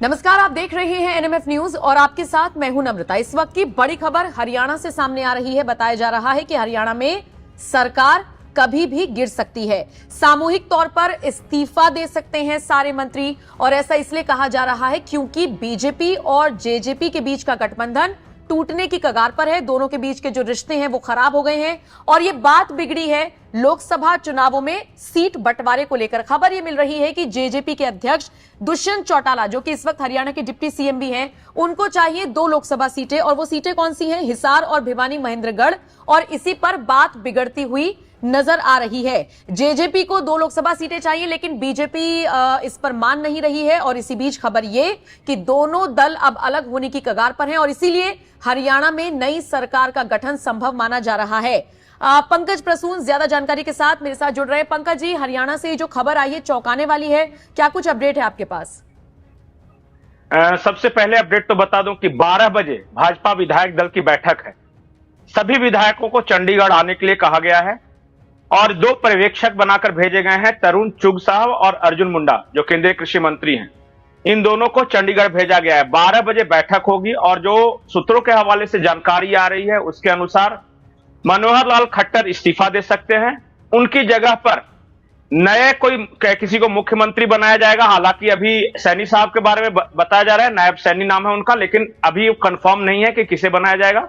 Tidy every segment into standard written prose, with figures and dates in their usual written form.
नमस्कार, आप देख रहे हैं एनएमएफ न्यूज और आपके साथ मैं हूं नम्रता। इस वक्त की बड़ी खबर हरियाणा से सामने आ रही है। बताया जा रहा है कि हरियाणा में सरकार कभी भी गिर सकती है। सामूहिक तौर पर इस्तीफा दे सकते हैं सारे मंत्री, और ऐसा इसलिए कहा जा रहा है क्योंकि बीजेपी और जेजेपी के बीच का गठबंधन टूटने की कगार पर है। दोनों के बीच के जो रिश्ते हैं वो खराब हो गए हैं और ये बात बिगड़ी है लोकसभा चुनावों में सीट बंटवारे को लेकर। खबर ये मिल रही है कि जेजेपी के अध्यक्ष दुष्यंत चौटाला, जो कि इस वक्त हरियाणा के डिप्टी सीएम भी हैं, उनको चाहिए 2 लोकसभा सीटें। और वो सीटें कौन सी हैं? हिसार और भिवानी महेंद्रगढ़। और इसी पर बात बिगड़ती हुई नजर आ रही है। जेजेपी को 2 लोकसभा सीटें चाहिए, लेकिन बीजेपी इस पर मान नहीं रही है। और इसी बीच खबर यह कि दोनों दल अब अलग होने की कगार पर हैं और इसीलिए हरियाणा में नई सरकार का गठन संभव माना जा रहा है। पंकज प्रसून ज्यादा जानकारी के साथ मेरे साथ जुड़ रहे हैं। पंकज जी, हरियाणा से जो खबर आई है चौंकाने वाली है, क्या कुछ अपडेट है आपके पास? सबसे पहले अपडेट तो बता दूं कि 12 बजे भाजपा विधायक दल की बैठक है। सभी विधायकों को चंडीगढ़ आने के लिए कहा गया है और 2 पर्यवेक्षक बनाकर भेजे गए हैं, तरुण चुग साहब और अर्जुन मुंडा, जो केंद्रीय कृषि मंत्री हैं। इन दोनों को चंडीगढ़ भेजा गया है। 12 बजे बैठक होगी और जो सूत्रों के हवाले से जानकारी आ रही है उसके अनुसार मनोहर लाल खट्टर इस्तीफा दे सकते हैं। उनकी जगह पर नए किसी को मुख्यमंत्री बनाया जाएगा। हालांकि अभी सैनी साहब के बारे में बताया जा रहा है, नायब सैनी नाम है उनका, लेकिन अभी कंफर्म नहीं है कि किसे बनाया जाएगा।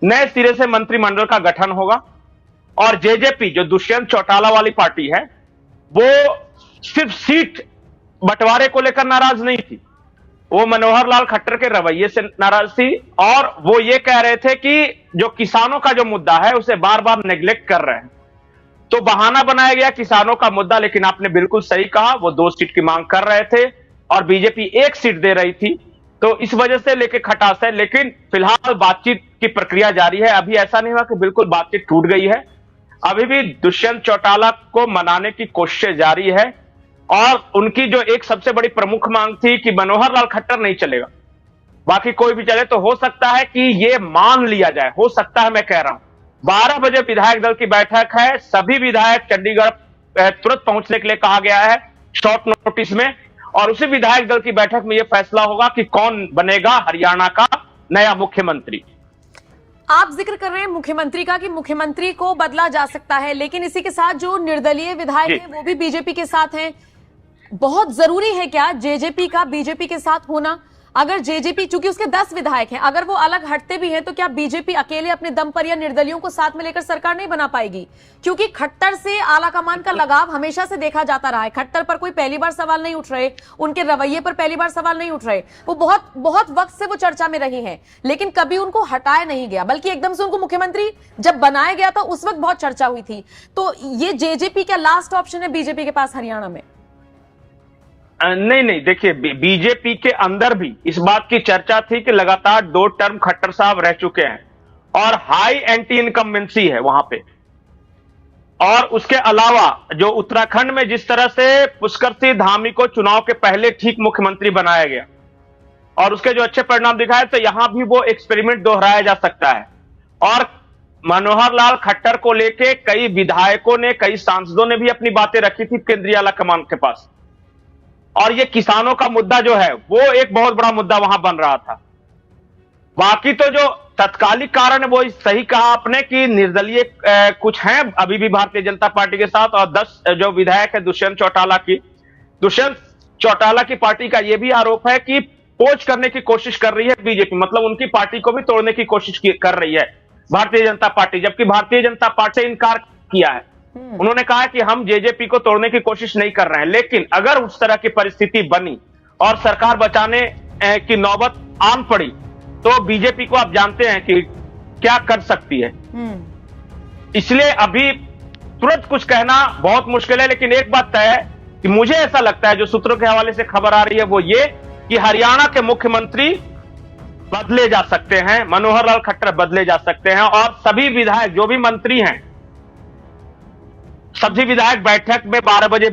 नए सिरे से मंत्रिमंडल का गठन होगा और जेजेपी, जो दुष्यंत चौटाला वाली पार्टी है, वो सिर्फ सीट बंटवारे को लेकर नाराज नहीं थी, वो मनोहर लाल खट्टर के रवैये से नाराज थी। और वो ये कह रहे थे कि जो किसानों का जो मुद्दा है उसे बार बार नेग्लेक्ट कर रहे हैं। तो बहाना बनाया गया किसानों का मुद्दा, लेकिन आपने बिल्कुल सही कहा, वो 2 सीट की मांग कर रहे थे और बीजेपी 1 सीट दे रही थी। तो इस वजह से लेके खटास है, लेकिन फिलहाल बातचीत की प्रक्रिया जारी है। अभी ऐसा नहीं हुआ कि बिल्कुल बातचीत टूट गई है। अभी भी दुष्यंत चौटाला को मनाने की कोशिशें जारी है और उनकी जो एक सबसे बड़ी प्रमुख मांग थी कि मनोहर लाल खट्टर नहीं चलेगा, बाकी कोई भी चले, तो हो सकता है कि ये मान लिया जाए। हो सकता है, मैं कह रहा हूं। 12 बजे विधायक दल की बैठक है। सभी विधायक चंडीगढ़ तुरंत पहुंचने के लिए कहा गया है शॉर्ट नोटिस में, और उसी विधायक दल की बैठक में यह फैसला होगा कि कौन बनेगा हरियाणा का नया मुख्यमंत्री। आप जिक्र कर रहे हैं मुख्यमंत्री का कि मुख्यमंत्री को बदला जा सकता है, लेकिन इसी के साथ जो निर्दलीय विधायक हैं वो भी बीजेपी के साथ हैं। बहुत जरूरी है क्या जेजेपी का बीजेपी के साथ होना? अगर जेजेपी, चूंकि उसके 10 विधायक हैं, अगर वो अलग हटते भी हैं तो क्या बीजेपी अकेले अपने दम पर या निर्दलियों को साथ में लेकर सरकार नहीं बना पाएगी? क्योंकि खट्टर से आलाकमान का लगाव हमेशा से देखा जाता रहा है। खट्टर पर कोई पहली बार सवाल नहीं उठ रहे, उनके रवैये पर पहली बार सवाल नहीं उठ रहे। वो बहुत वक्त से वो चर्चा में रही हैं, लेकिन कभी उनको हटाया नहीं गया, बल्कि एकदम से उनको मुख्यमंत्री जब बनाया गया था उस वक्त बहुत चर्चा हुई थी। तो ये जेजेपी का लास्ट ऑप्शन है बीजेपी के पास हरियाणा में? नहीं, देखिए, बीजेपी के अंदर भी इस बात की चर्चा थी कि लगातार 2 टर्म खट्टर साहब रह चुके हैं और हाई एंटी इनकम्बेंसी है वहां पे। और उसके अलावा जो उत्तराखंड में जिस तरह से पुष्कर सिंह धामी को चुनाव के पहले ठीक मुख्यमंत्री बनाया गया और उसके जो अच्छे परिणाम दिखाए, तो यहां भी वो एक्सपेरिमेंट दोहराया जा सकता है। और मनोहर लाल खट्टर को लेके कई विधायकों ने, कई सांसदों ने भी अपनी बातें रखी थी केंद्रीय आला कमान के पास। और ये किसानों का मुद्दा जो है वो एक बहुत बड़ा मुद्दा वहां बन रहा था। बाकी तो जो तत्कालिक कारण है वो सही कहा आपने कि निर्दलीय कुछ हैं अभी भी भारतीय जनता पार्टी के साथ, और 10 जो विधायक है दुष्यंत चौटाला की पार्टी का यह भी आरोप है कि पोच करने की कोशिश कर रही है बीजेपी, मतलब उनकी पार्टी को भी तोड़ने की कोशिश कर रही है भारतीय जनता पार्टी, जबकि भारतीय जनता पार्टी से इनकार किया है। उन्होंने कहा कि हम जेजेपी को तोड़ने की कोशिश नहीं कर रहे हैं, लेकिन अगर उस तरह की परिस्थिति बनी और सरकार बचाने की नौबत आन पड़ी तो बीजेपी को आप जानते हैं कि क्या कर सकती है। इसलिए अभी तुरंत कुछ कहना बहुत मुश्किल है, लेकिन एक बात तय है कि मुझे ऐसा लगता है, जो सूत्रों के हवाले से खबर आ रही है वो ये कि हरियाणा के मुख्यमंत्री बदले जा सकते हैं, मनोहर लाल खट्टर बदले जा सकते हैं। और सभी विधायक, जो भी मंत्री हैं, सभी विधायक बैठक में 12 बजे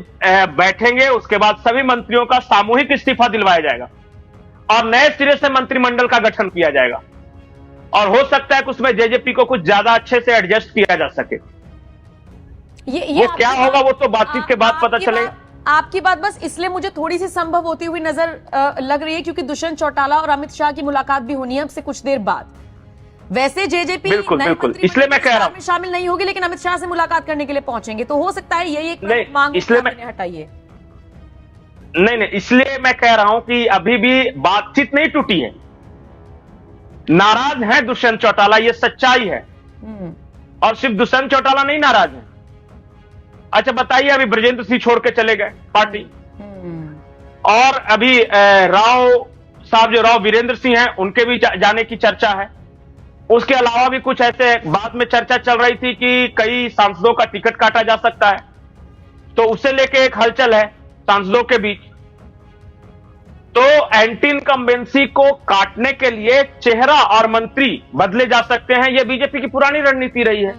बैठेंगे। उसके बाद सभी मंत्रियों का सामूहिक इस्तीफा दिलवाया जाएगा और नए सिरे से मंत्रिमंडल का गठन किया जाएगा। और हो सकता है कि उसमें जेजेपी को कुछ ज्यादा अच्छे से एडजस्ट किया जा सके। वो क्या होगा वो तो बातचीत के बाद पता चलेगा। आपकी बात बस इसलिए मुझे थोड़ी सी संभव होती हुई नजर लग रही है क्योंकि दुष्यंत चौटाला और अमित शाह की मुलाकात भी होनी है अब से कुछ देर बाद। वैसे जेजेपी बिल्कुल बिल्कुल, इसलिए मैं कह रहा हूं, शामिल नहीं होगी, लेकिन अमित शाह से मुलाकात करने के लिए पहुंचेंगे, तो हो सकता है यही एक नहीं, मांग इसलिए मैं हटाइए। नहीं, इसलिए मैं कह रहा हूं कि अभी भी बातचीत नहीं टूटी है, नाराज है दुष्यंत चौटाला, ये सच्चाई है। और सिर्फ दुष्यंत चौटाला नहीं नाराज है। अच्छा बताइए, अभी ब्रजेंद्र सिंह छोड़ के चले गए पार्टी, और अभी राव साहब जो राव वीरेंद्र सिंह हैं उनके भी जाने की चर्चा है। उसके अलावा भी कुछ ऐसे बाद में चर्चा चल रही थी कि कई सांसदों का टिकट काटा जा सकता है, तो उसे लेके एक हलचल है सांसदों के बीच। तो एंटी इनकम्बेंसी को काटने के लिए चेहरा और मंत्री बदले जा सकते हैं, यह बीजेपी की पुरानी रणनीति रही है।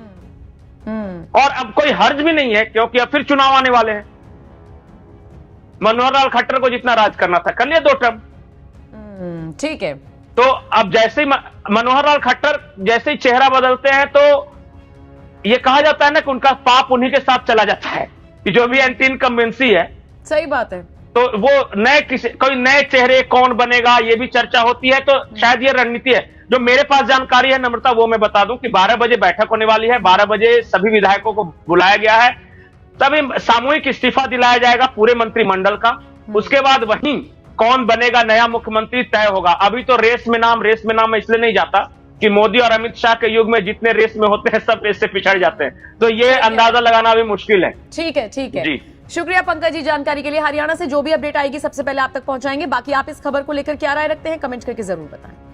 और अब कोई हर्ज भी नहीं है क्योंकि अब फिर चुनाव आने वाले हैं। मनोहर लाल खट्टर को जितना राज करना था कर लिया 2 टर्म। ठीक है, तो अब जैसे ही मनोहर लाल खट्टर जैसे ही चेहरा बदलते हैं तो यह कहा जाता है ना कि उनका पाप उन्हीं के साथ चला जाता है, कि जो भी एंटी इनकम्बेंसी है। सही बात है। तो वो कोई नए चेहरे कौन बनेगा ये भी चर्चा होती है, तो शायद ये रणनीति है। जो मेरे पास जानकारी है नम्रता, वो मैं बता दूं कि 12 बजे बैठक होने वाली है। 12 बजे सभी विधायकों को बुलाया गया है, तभी सामूहिक इस्तीफा दिलाया जाएगा पूरे मंत्रिमंडल का। उसके बाद वहीं कौन बनेगा नया मुख्यमंत्री तय होगा। अभी तो रेस में नाम मैं इसलिए नहीं जाता कि मोदी और अमित शाह के युग में जितने रेस में होते हैं सब रेस से पिछड़ जाते हैं, तो ये अंदाजा लगाना भी मुश्किल है। ठीक है जी, शुक्रिया पंकज जी जानकारी के लिए। हरियाणा से जो भी अपडेट आएगी सबसे पहले आप तक पहुंचाएंगे। बाकी आप इस खबर को लेकर क्या राय रखते हैं कमेंट करके जरूर बताएं।